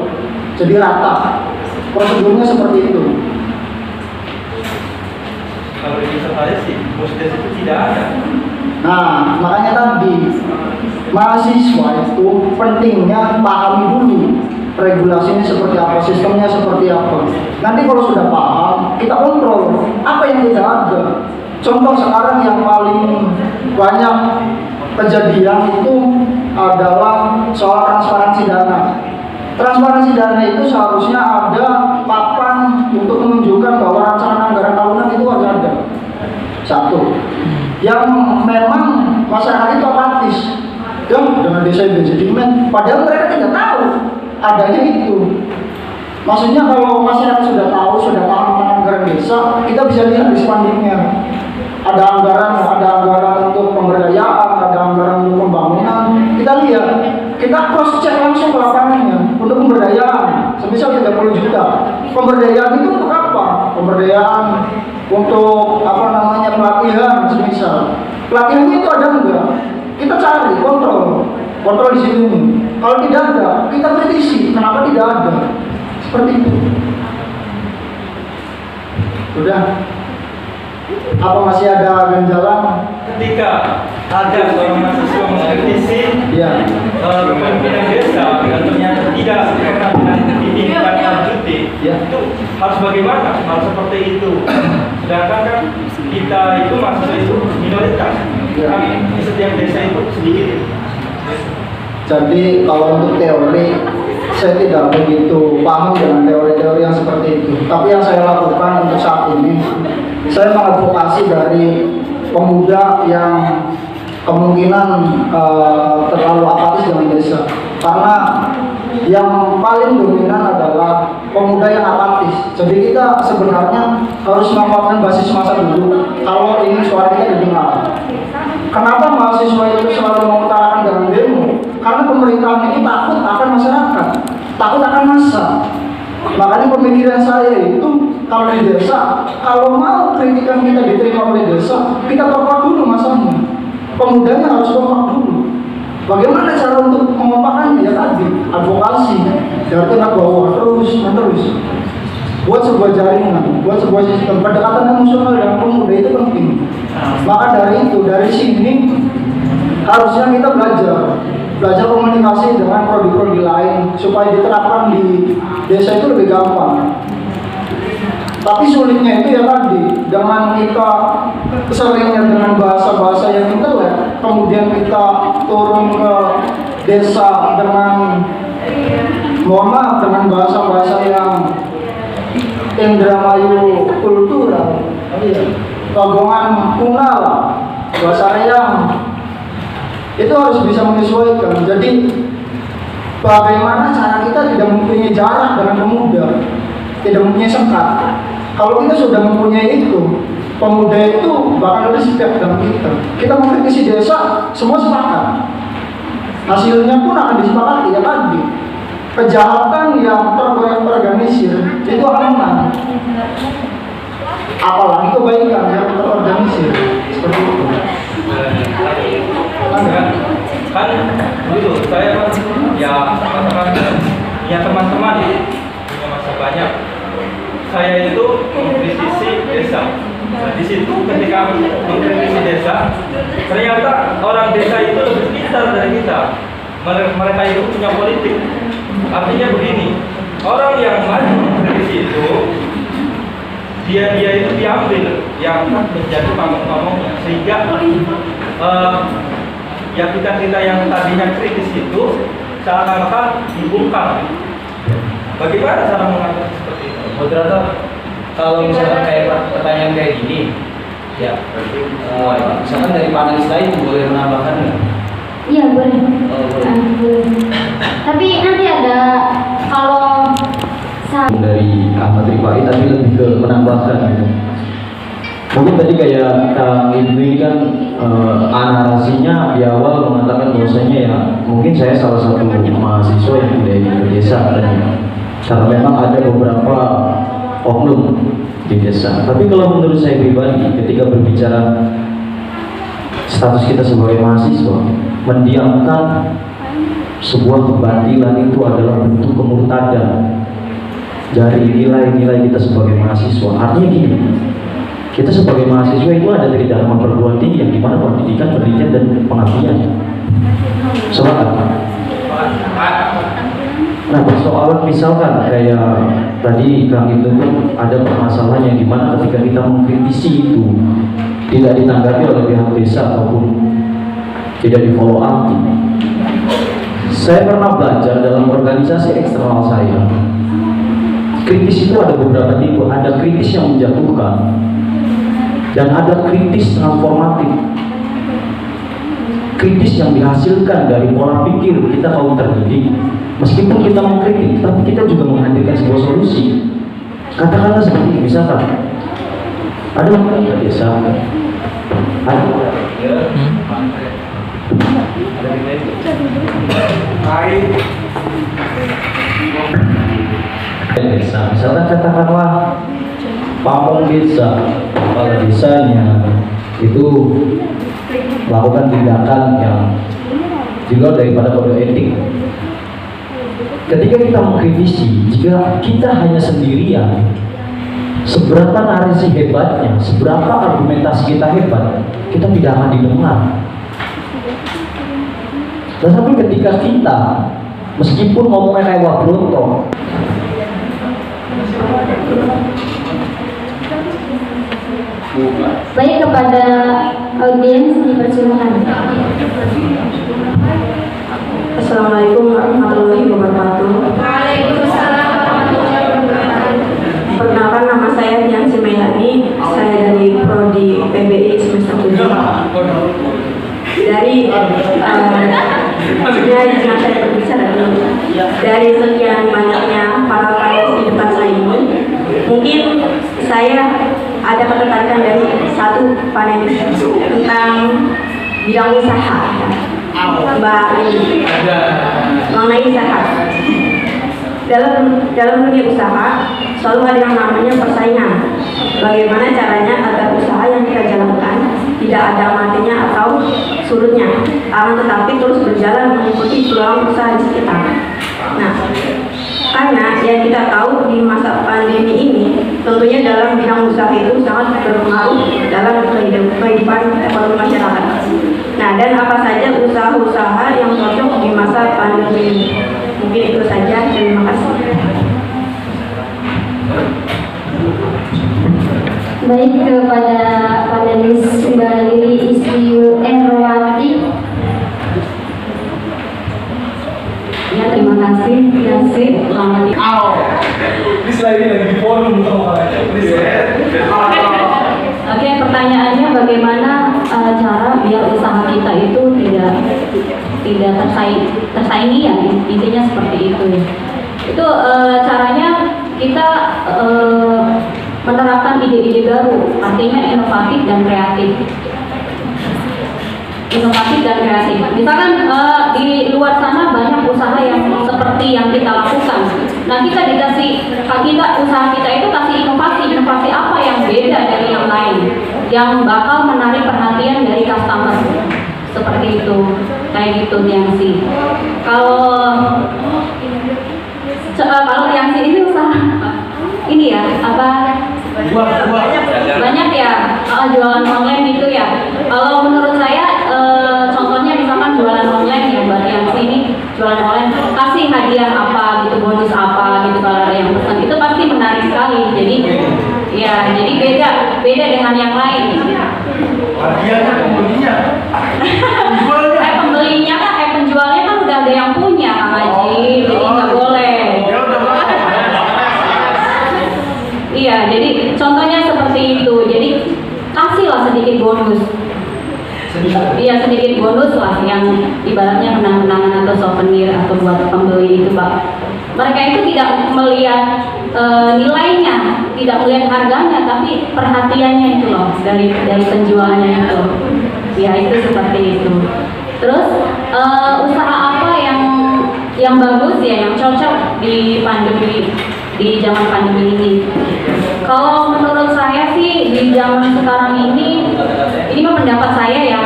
jadi rata. Prosedurnya seperti itu. Kalau di Surabaya sih, musdes itu tidak ada. Nah, makanya tadi mahasiswa itu pentingnya pahami dulu regulasinya seperti apa, sistemnya seperti apa. Nanti kalau sudah paham, kita kontrol apa yang tidak ada. Contoh sekarang yang paling banyak kejadian itu adalah soal transparansi dana. Transparansi dana itu seharusnya ada papan untuk menunjukkan bahwa rancangan anggaran tahunan itu harus ada. Satu, yang memang masyarakat itu apatis, dengan desa manajemen, padahal mereka tidak tahu adanya itu. Maksudnya kalau masyarakat sudah tahu, sudah paham tentang anggaran desa, kita bisa lihat di spanduknya. Ada anggaran untuk pemberdayaan, ada anggaran untuk pembangunan. Kita lihat, kita cross check langsung ke lapangannya untuk pemberdayaan. Semisal 30 juta. Pemberdayaan itu untuk apa? Pemberdayaan untuk pelatihan semisal. Pelatihannya itu ada enggak? Kita cari, kontrol di sini. Kalau tidak ada, kita kritisi. Kenapa tidak ada? Seperti itu. Sudah. Apa masih ada ganjalan? Ketika ada seorang mahasiswa mengkritisi kepemimpinan desa dan ternyata tidak pernah dididik dan lanjuti, itu harus bagaimana? Harus seperti itu. Sedangkan kan kita itu mahasiswa itu minoritas, kami di setiap desa itu sedikit. Jadi kalau untuk teori, saya tidak begitu paham dengan teori-teori yang seperti itu. Tapi yang saya lakukan untuk saat ini, saya mengadvokasi dari pemuda yang kemungkinan terlalu apatis dengan desa. Karena yang paling dominan adalah pemuda yang apatis. Jadi kita sebenarnya harus memanfaatkan basis massa dulu. Kalau ini suara kita didengar. Kenapa mahasiswa itu selalu mengutarakan dalam demo? Karena pemerintahan ini takut akan masyarakat, takut akan massa. Makanya pemikiran saya itu kalau di desa, kalau mau kritikan kita diterima oleh desa, kita tolak dulu masanya. Pemudanya harus tolak dulu. Bagaimana cara untuk mengompakannya? Ya tadi, advokasi. Dari anak bawah terus menerus. Buat sebuah jaringan, buat sebuah sistem. Pendekatan emosional yang pemuda itu penting. Maka dari itu, dari sini harusnya kita belajar komunikasi dengan prodi-prodi lain supaya diterapkan di desa itu lebih gampang. Tapi sulitnya itu ya tadi, dengan kita seringnya dengan bahasa-bahasa yang intelek, kemudian kita turun ke desa dengan, mohon maaf, dengan bahasa-bahasa yang Indramayu kultural, bagongan kunal, bahasa yang itu harus bisa menyesuaikan. Jadi bagaimana cara kita tidak mempunyai jarak dengan pemuda, tidak mempunyai sekat. Kalau kita sudah mempunyai itu, pemuda itu bakal respect dengan kita. Kita mengkritisi desa, semua sepakat. Hasilnya pun akan disepakati ya tadi. Kejahatan yang terorganisir itu akan menang. Apalagi kebaikan yang terorganisir seperti itu. Kan dulu saya ya katakan ya teman-teman punya masa banyak. Saya itu mengkritisi desa. Nah, di situ ketika mengkritisi desa, ternyata orang desa itu lebih pintar dari kita. Mereka itu punya politik. Artinya begini, orang yang maju mengkritisi itu dia itu diambil yang menjadi pamong-pamongnya, sehingga ya kita yang tadinya kritis itu seakan-akan dibungkam. Bagaimana cara mengatasi seperti itu? Moderator, kalau misalkan kayak pertanyaan kayak gini, ya, misalkan dari panelis lain boleh menambahkan nggak? Iya boleh. Oh, boleh. Boleh. Tapi nanti ada kalau Dari Ahmad Rifai tapi lebih ke menambahkan gitu. Mungkin tadi kayak Kang Ibu ini kan narasinya di awal mengatakan bahwasanya ya mungkin saya salah satu mahasiswa yang dari desa karena memang ada beberapa oknum di desa. Tapi kalau menurut saya pribadi ketika berbicara status kita sebagai mahasiswa, mendiamkan sebuah kebatilan itu adalah bentuk kemurtadan dari nilai-nilai kita sebagai mahasiswa. Artinya gini, kita sebagai mahasiswa itu ada dari Dharma perguruan tinggi yang dimana pendidikan, pendidikan dan pengabdian. Sepakat? Nah, persoalan misalkan kayak tadi Kang itu pun ada permasalahan yang dimana ketika kita mengkritisi itu tidak ditanggapi oleh pihak desa ataupun tidak di follow up. Saya pernah belajar dalam organisasi eksternal saya. Kritis itu ada beberapa tipe. Ada kritis yang menjatuhkan dan ada kritis transformatif. Kritis yang dihasilkan dari pola pikir kita kaum terdidik. Meskipun kita mengkritik, tapi kita juga menghadirkan sebuah solusi. Katakanlah seperti ini, misalkan ada warga desa, desa, misalnya katakanlah pamong desa, kepala desanya itu melakukan tindakan yang di luar daripada kode etik. Ketika kita mengkritisi, jika kita hanya sendirian, seberapa narasi hebatnya, seberapa argumentasi kita hebat, kita tidak akan didengar. Tetapi ketika kita, meskipun ngomongnya kayak Wabroto, baik kepada audiens dipersilakan. Assalamualaikum warahmatullahi wabarakatuh. Waalaikumsalam warahmatullahi wabarakatuh. Perkenalkan, nama saya Tian Simayani. Saya dari Prodi PBI semester 7. Dari sekian banyaknya para panelis di depan saya ini, mungkin saya ada ketertarikan dari satu panelis tentang bidang usaha. Mbak ini mengenai usaha. Dalam dunia usaha selalu ada yang namanya persaingan. Bagaimana caranya agar usaha yang kita jalankan tidak ada matinya atau surutnya, akan tetapi terus berjalan peluang usaha di sekitar. Nah, karena yang kita tahu di masa pandemi ini, tentunya dalam bidang usaha itu sangat berpengaruh dalam kehidupan ekonomi masyarakat. Nah, dan apa saja usaha-usaha yang cocok di masa pandemi ini? Mungkin itu saja. Terima kasih. Baik, kepada panelis Mbak Lili Istiyu Erwati. Ya, terima kasih. Selamat Oke, pertanyaannya bagaimana cara biar usaha kita itu tidak tersaingi ya, intinya seperti itu ya. Itu caranya kita menerapkan ide-ide baru, artinya inovatif dan kreatif. Misalkan di luar sana banyak usaha yang seperti yang kita lakukan. Nah, usaha kita itu kasih inovasi apa yang beda dari yang lain, yang bakal menarik perhatian dari customer. Seperti itu, kayak gitu Tiansi. Kalau Tiansi ini usaha ini ya banyak ya, jualan online gitu ya. Kalau menurut saya contohnya misalkan jualan online ya, Mbak Tiansi ini jualan online, kasih hadiah apa gitu, bonus apa gitu kalau ada yang pesan, itu pasti menarik sekali. Jadi beda dengan yang lain. Hadiahnya pembelinya. Pembelinya kan penjualnya kan udah ada yang punya Kang Haji, jadi nggak boleh. Iya, jadi contohnya seperti itu. Jadi kasihlah sedikit bonus. Iya, sedikit bonus lah yang ibaratnya kenang-kenangan atau souvenir atau buat pembeli itu, Pak. Mereka itu tidak melihat nilainya, tidak melihat harganya, tapi perhatiannya itu loh dari penjualnya itu. Ya, itu seperti itu. Terus usaha apa yang bagus ya, yang cocok di zaman pandemi ini? Kalau menurut saya sih di zaman sekarang ini mah pendapat saya ya.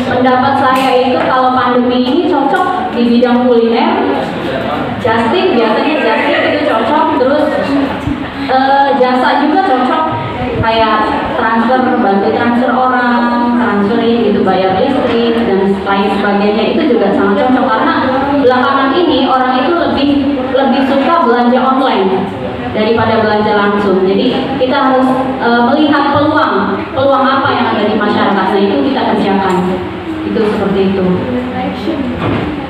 Pendapat saya itu kalau pandemi ini cocok di bidang kuliner. Biasanya itu cocok. Terus jasa juga cocok, kayak bantu transfer orang, transferin gitu, bayar listrik dan lain sebagainya, itu juga sangat cocok karena belakangan ini orang itu lebih suka belanja online daripada belanja langsung. Jadi kita harus melihat peluang apa yang ada di masyarakat. Nah, itu kita kerjakan. Itu seperti itu.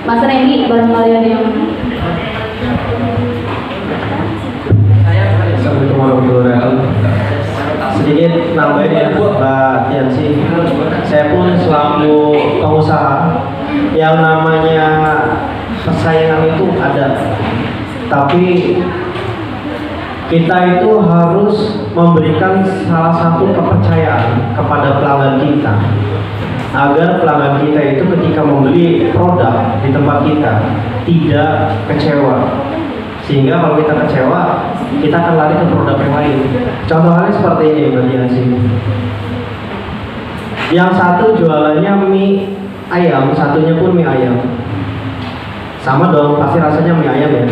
Mas Rendy, barangkali ada yang Assalamualaikum warahmatullahi wabarakatuh. Sedikit nambahin ya Mbak Tiansi, saya pun selaku pengusaha, yang namanya persaingan itu ada, tapi kita itu harus memberikan salah satu kepercayaan kepada pelanggan kita, agar pelanggan kita itu ketika membeli produk di tempat kita tidak kecewa. Sehingga kalau kita kecewa, kita akan lari ke produk yang lain. Contohnya seperti ini Mbak Tiansi. Yang satu jualannya mie ayam, satunya pun mie ayam. Sama dong, pasti rasanya mie ayam ya.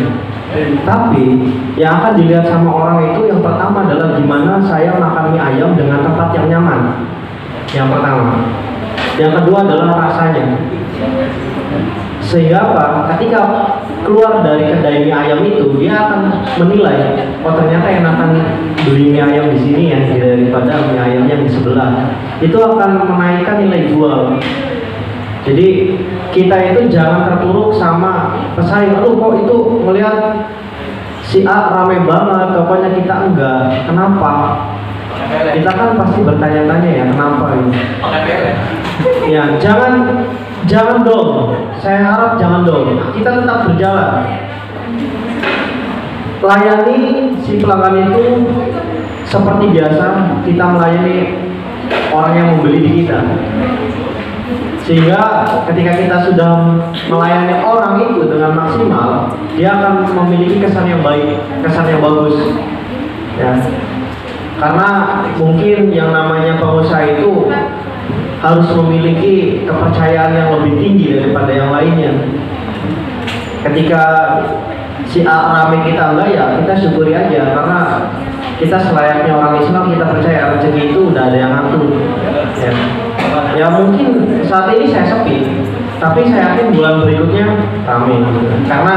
Tapi yang akan dilihat sama orang itu yang pertama adalah gimana saya makan mie ayam dengan tempat yang nyaman. Yang pertama. Yang kedua adalah rasanya. Sehingga apa? Ketika keluar dari kedai mie ayam itu, dia akan menilai, oh ternyata enakan beli mie ayam di sini ya daripada mie ayam yang di sebelah. Itu akan menaikkan nilai jual. Jadi kita itu jangan terpuruk sama pesaing. Aduh kok itu melihat si A rame banget, pokoknya kita enggak. Kenapa? Kita kan pasti bertanya-tanya ya kenapa ini. Ya jangan dong. Saya harap jangan dong. Kita tetap berjalan. Layani si pelanggan itu seperti biasa kita melayani orang yang membeli di kita. Sehingga ketika kita sudah melayani orang itu dengan maksimal, dia akan memiliki kesan yang baik, kesan yang bagus. Ya. Karena mungkin yang namanya pengusaha itu harus memiliki kepercayaan yang lebih tinggi daripada yang lainnya. Ketika si A rame kita enggak, ya kita syukuri aja, karena kita selayaknya orang Islam, kita percaya rezeki itu udah ada yang ngatur. Ya mungkin saat ini saya sepi, tapi saya yakin bulan berikutnya rame. Karena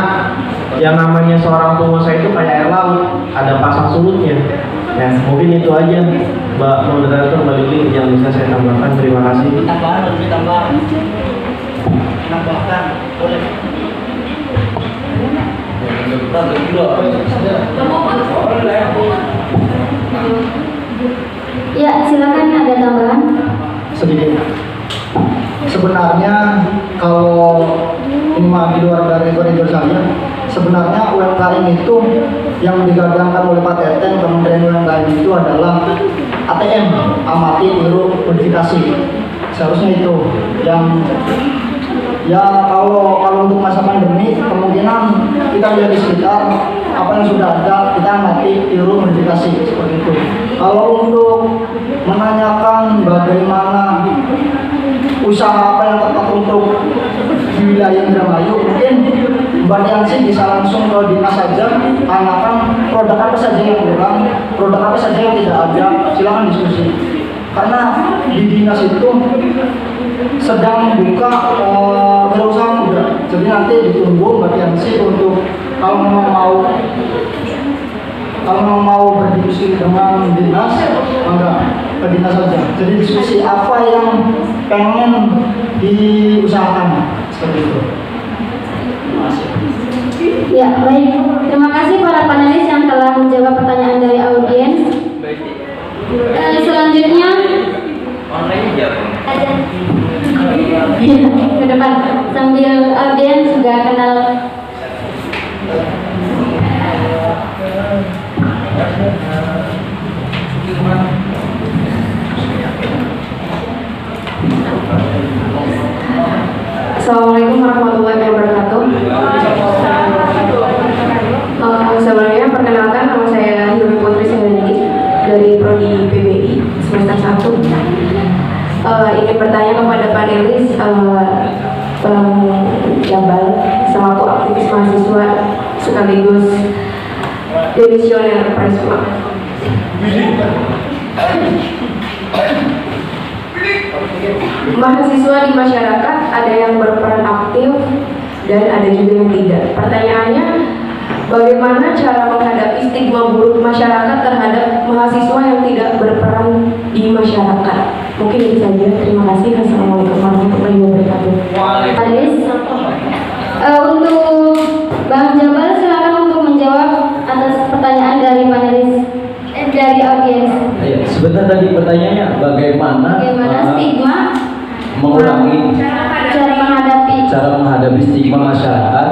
yang namanya seorang pengusaha itu kayak air laut, ada pasang surutnya. Ya, mungkin itu aja Mbak Moderator, Mbak Lili yang bisa saya tambahkan. Terima kasih. Tambahkan boleh. Ya, silakan, ada tambahan. Sedikit. Sebenarnya kalau ini di luar dari koridor saya, sebenarnya UMKM itu yang digadangkan oleh Pak Teten, Kementerian UMKM itu adalah ATM, amati, tiru, modifikasi. Seharusnya itu yang ya kalau untuk masa pandemi kemungkinan kita lihat di sekitar apa yang sudah ada, kita amati, tiru, modifikasi seperti itu. Kalau untuk menanyakan bagaimana usaha apa yang tepat untuk di wilayah Indramayu, mungkin Mbak Yansi bisa langsung ke dinas saja, tanyakan produk apa saja yang kurang, produk apa saja yang tidak ada, silakan diskusi. Karena di dinas itu sedang membuka wirausaha muda, jadi nanti ditunggu Mbak Yansi untuk kalau memang mau berdiskusi dengan dinas, enggak ke dinas saja. Jadi diskusi apa yang pengen diusahakan seperti itu. Ya, baik. Terima kasih para panelis yang telah menjawab pertanyaan dari audiens. Selanjutnya ke depan sambil audiens juga kenal. Assalamualaikum warahmatullahi wabarakatuh. Sebelumnya perkenalkan, nama saya Yumi Putri Sendiri dari Prodi PBI semester 1. Ingin bertanya kepada panelis Bang Jabal selaku aktivis mahasiswa sekaligus demisioner Prisma. Mahasiswa di masyarakat ada yang berperan aktif dan ada juga yang tidak. Pertanyaannya, bagaimana cara menghadapi stigma buruk masyarakat terhadap mahasiswa yang tidak berperan di masyarakat? Mungkin itu saja. Terima kasih. Assalamualaikum warahmatullahi wabarakatuh. Panelis, untuk Bang Jabal silakan untuk menjawab atas pertanyaan dari panelis dari audiens. Ya, sebentar tadi pertanyaannya bagaimana Stigma mengurangi cara menghadapi stigma masyarakat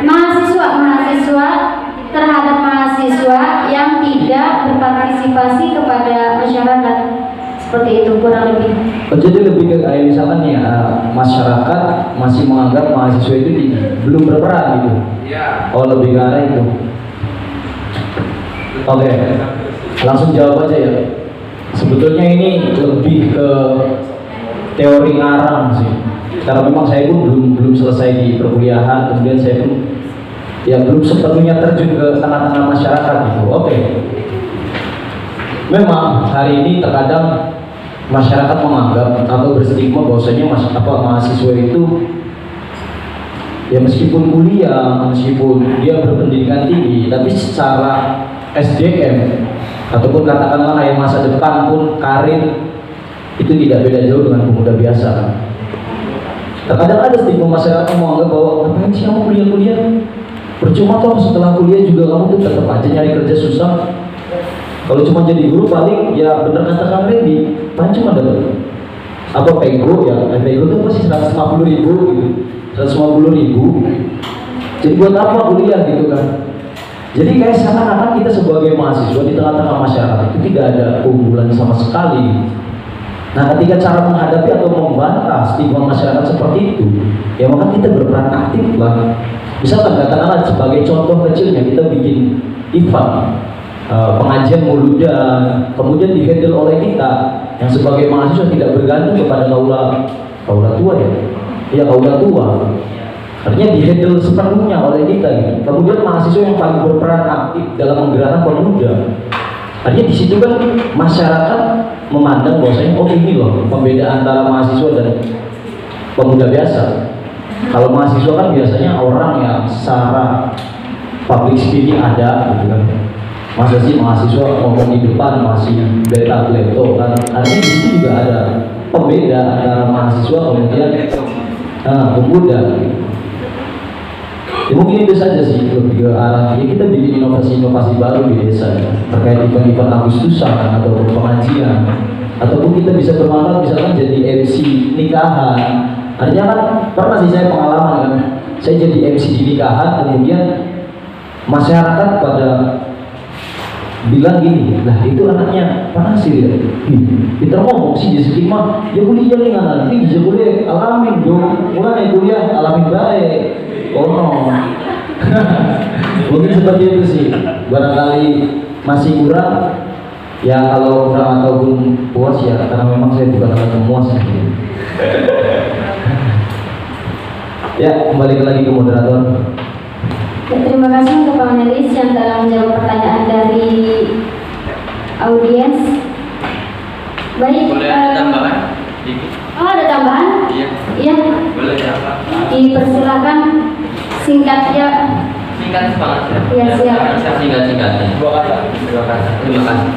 mahasiswa terhadap mahasiswa yang tidak berpartisipasi kepada masyarakat, seperti itu kurang lebih. Jadi lebih ke kayak misalkan ya masyarakat masih menganggap mahasiswa itu belum berperan gitu. Oh, lebih ke arah itu. Oke, langsung jawab aja ya. Sebetulnya ini lebih ke teori ngarang sih. Karena memang saya pun belum selesai di perkuliahan, kemudian saya pun ya belum sepenuhnya terjun ke tengah-tengah masyarakat gitu. Oke. Memang hari ini terkadang masyarakat menganggap atau berstigma bahwasanya mahasiswa itu ya meskipun kuliah, meskipun dia berpendidikan tinggi, tapi secara SDM ataupun katakanlah kayak masa depan pun karir itu tidak beda jauh dengan pemuda biasa. Terkadang ada stigma masyarakat menganggap bahwa ngapain sih kamu kuliah-kuliah, percuma toh setelah kuliah juga kamu tuh tetap aja nyari kerja susah. Kalau cuma jadi guru paling ya bener kata Kang Randy, paling cuma dapat apa pego ya, pego tuh pasti 150.000 gitu, 150.000. Jadi buat apa kuliah gitu kan? Jadi kayak seakan-akan kita sebagai mahasiswa di tengah-tengah masyarakat itu tidak ada keunggulan sama sekali. Nah, ketika cara menghadapi atau membantah stigma masyarakat seperti itu, ya maka kita berperan aktif lah. Misalkan katakanlah sebagai contoh kecilnya kita bikin event pengajian muludan, kemudian dihandle oleh kita yang sebagai mahasiswa tidak bergantung kepada kaula tua ya, ya kaula tua. Artinya dihandle sepenuhnya oleh kita gitu. Kemudian mahasiswa yang paling berperan aktif dalam menggerakkan pemuda. Artinya di situ kan masyarakat memandang bahwasanya oh ini loh pembeda antara mahasiswa dan pemuda biasa. Kalau mahasiswa kan biasanya orang yang secara public speaking ada gitu kan. Masa sih mahasiswa ngomong di depan masih beta laptop kan. Artinya di situ juga ada pembeda antara mahasiswa kemudian pemuda. Ya, mungkin itu saja sih lebih ke arah ya kita bikin inovasi-inovasi baru di desa ya, terkait event-event Agustusan atau pengajian ataupun kita bisa bermanfaat misalkan jadi MC nikahan. Artinya kan pernah sih saya pengalaman kan, saya jadi MC di nikahan kemudian masyarakat pada bilang gini, lah itu anaknya panasir ya, kita ngomong sih jadi stigma, ya kuliah nih nanti bisa kuliah alamin dong, mulai kuliah alamin baik, oh no. Mungkin seperti itu sih, barangkali masih kurang, ya kalau kurang ataupun puas ya karena memang saya bukan anak memuas gitu. Ya kembali lagi ke moderator. Terima kasih untuk panelis yang telah menjawab pertanyaan dari audiens. Baik. Boleh ada tambahan? Oh ada tambahan? Iya. Iya. Boleh apa? Dipersilakan singkat ya. Singkat banget ya. Iya siap. Singkat-singkatnya. Dua kata. Terima kasih.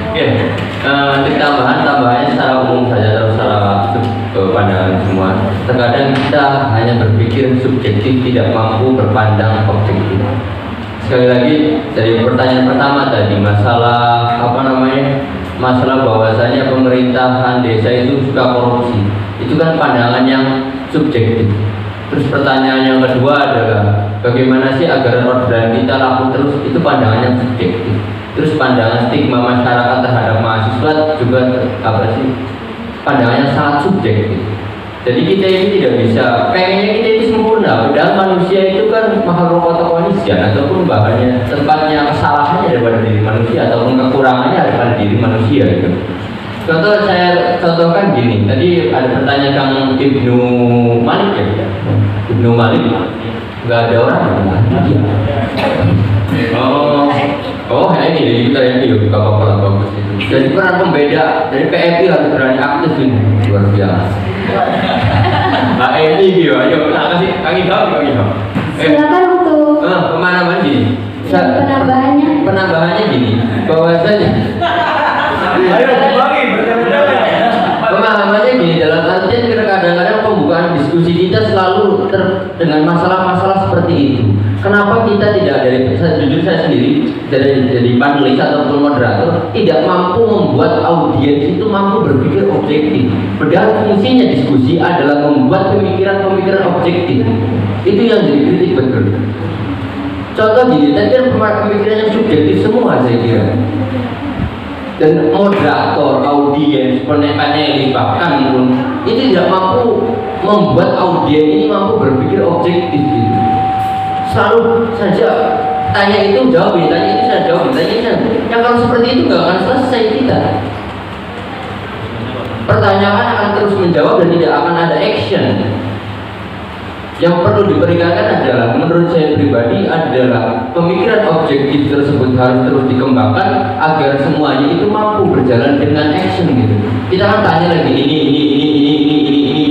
Oke, untuk tambahannya secara umum saja atau secara pandangan semua. Terkadang kita hanya berpikir subjektif, tidak mampu berpandang objektif. Sekali lagi dari pertanyaan pertama tadi masalah masalah bahwasanya pemerintahan desa itu suka korupsi. Itu kan pandangan yang subjektif. Terus pertanyaan yang kedua adalah bagaimana sih agar orderan kita laku terus, itu pandangan yang subjektif. Terus pandangan stigma masyarakat terhadap mahasiswa juga pandangan yang sangat subjektif. Jadi kita ini tidak bisa, pengennya kita itu sempurna, padahal manusia itu kan makhluk otokonisian ataupun bahannya tempatnya kesalahannya daripada diri manusia ataupun kekurangannya daripada diri manusia gitu. Contoh saya contohkan gini, tadi ada pertanyaan Kang Ibnu Malik ya, Ibnu Malik nggak ada orang ya. Ini dari kita yang itu gak apa-apa bagus itu. Jadi peran pembeda dari PFI harus berani aktif ini luar biasa. Mbak Eni gitu, ayo kasih kaki jawab. Silakan untuk pemahaman gini. Penambahannya gini, bahwasanya Ayo dibagi bertanya-tanya. pemahamannya gini, dalam artian kadang-kadang pembukaan diskusi kita selalu dengan masalah-masalah seperti itu. Kenapa kita tidak jujur saya sendiri dari panelis ataupun moderator tidak mampu membuat audiens itu mampu berpikir objektif. Padahal fungsinya diskusi adalah membuat pemikiran-pemikiran objektif. Itu yang jadi kritik betul. Contoh gini, tadi kan pemikiran yang subjektif semua saya kira. Dan moderator, audiens, panelis bahkan pun itu tidak mampu membuat audiens ini mampu berpikir objektif gitu. Selalu saja tanya itu jawab, tanya itu saya jawab, tanya itu. Yang kalau seperti itu nggak akan selesai kita. Pertanyaan akan terus menjawab dan tidak akan ada action. Yang perlu diperingatkan adalah, menurut saya pribadi adalah pemikiran objektif tersebut harus terus dikembangkan agar semuanya itu mampu berjalan dengan action gitu. Kita kan tanya lagi ini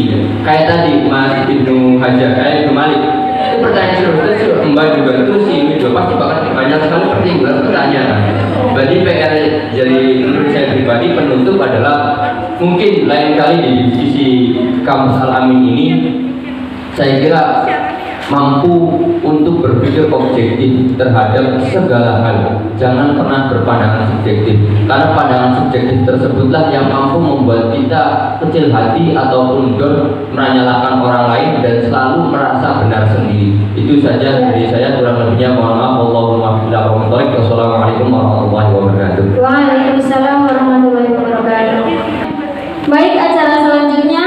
gitu. Kayak tadi Mas Ibnu Malik. Itu pertanyaan terus Mbak juga terus ini juga pasti bakal banyak sekali pertanyaan. Berarti PR jadi menurut saya pribadi penutup adalah mungkin lain kali di diskusi Kampus Al-Amin ini saya kira mampu untuk berpikir objektif terhadap segala hal. Jangan pernah berpandangan subjektif, karena pandangan subjektif tersebutlah yang mampu membuat kita kecil hati ataupun menyalahkan orang lain dan selalu merasa benar sendiri. Itu saja dari saya, kurang lebihnya mohon maaf. Wassalamualaikum warahmatullahi wabarakatuh. Waalaikumsalam warahmatullahi wabarakatuh. Baik, acara selanjutnya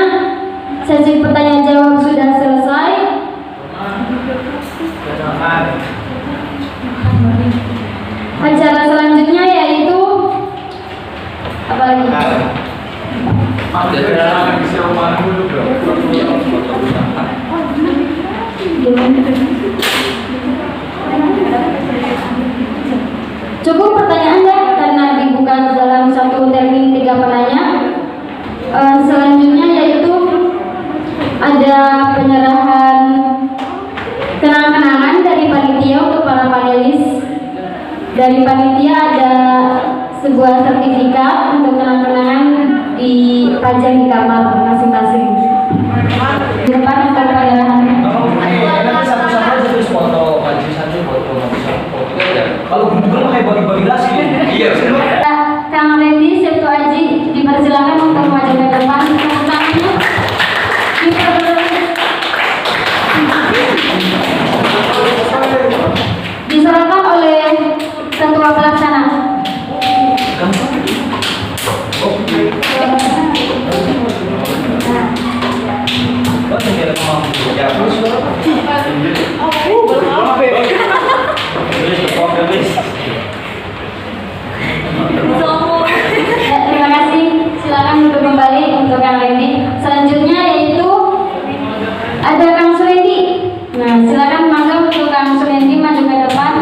sesi pertanyaan jawab sudah selesai. Cukup pertanyaannya karena dibuka dalam satu termin 3 penanya. Selanjutnya yaitu ada penyerahan kenang-kenangan dari panitia untuk para panelis. Dari panitia ada sebuah sertifikat untuk kenang-kenangan dipajang di kamar masing-masing. Di depan untuk penyerahan. Nanti satu-satu aja terus foto, maju satu foto. Kalau Google kayak bagi-bagi nasi. Iya. Kang Randy Septu Aji dipersilakan untuk maju ke depan. Tangannya diserahkan oleh ketua pelaksana. Terima kasih. Silakan duduk kembali untuk Kang Randy. Selanjutnya yaitu ada Kang Sulendi. Nah, silakan mangga untuk Kang Sulendi maju ke depan.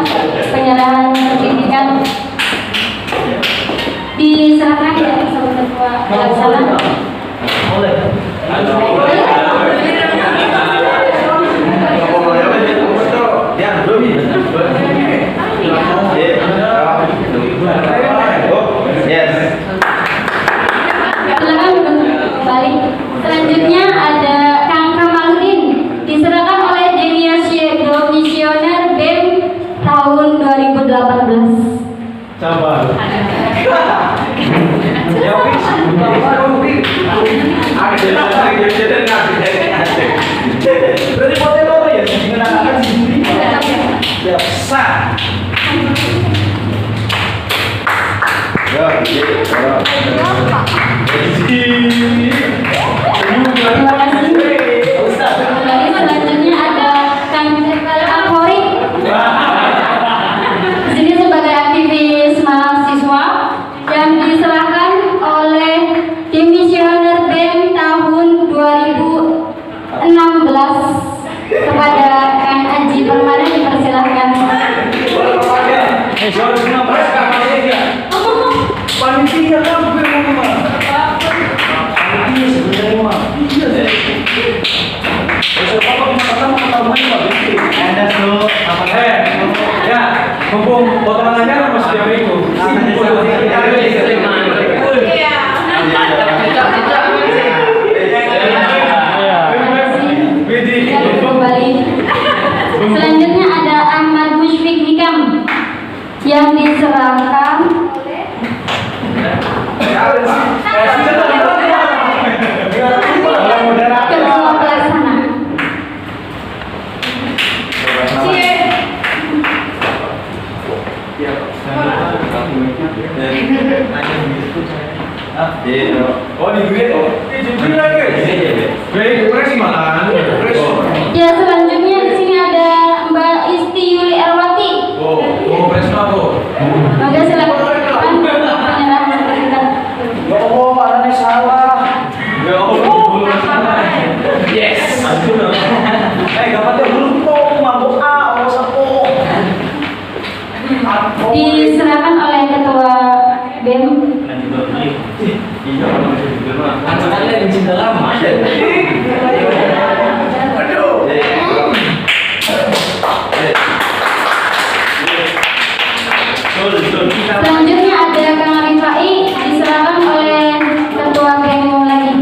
Penyerahan sertifikat diserahkan ya sama ketua pelaksana. Silakan duduk kembali. Selanjutnya ada Kang Kamaludin diserahkan oleh Demisioner BEM tahun 2018. Sabar. Terima kasih. Selanjutnya ada Kang Akhorik. Di sini sebagai aktivis mahasiswa yang diserahkan oleh Demisioner BEM tahun 2016 kepada Kang Aji Permana dipersilahkan. Panitia kan mumpung potongannya masih jauh itu. Kembali. Selanjutnya ada Ahmad Musyfik Nikam yang diserahkan ketua pelaksana. Oh, di duit oh. Ini lagi. Fresh malahan. Ya, selanjutnya di sini ada Mbak Isti Yuli Erwati. Oh, fresh tuh. Maka silakan penyerahan sertifikat. Ya Allah, mana salah. Ya Allah. Yes. Gapatnya belum tuh mabuk A, sapo. Diserahkan oleh ketua BEM. Acaranya yang cinta lama. Selanjutnya ada Kang Rifai diserahkan oleh ketua BEM lagi.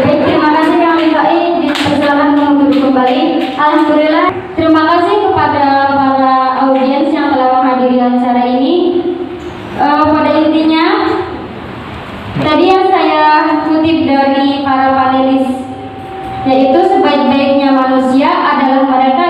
Baik, terima kasih Kang Rifai, dipersilakan untuk duduk kembali. Alhamdulillah, terima kasih kepada para audiens yang telah menghadiri acara ini. Pada intinya, tadi yang saya kutip dari para panelis, yaitu sebaik-baiknya manusia adalah mereka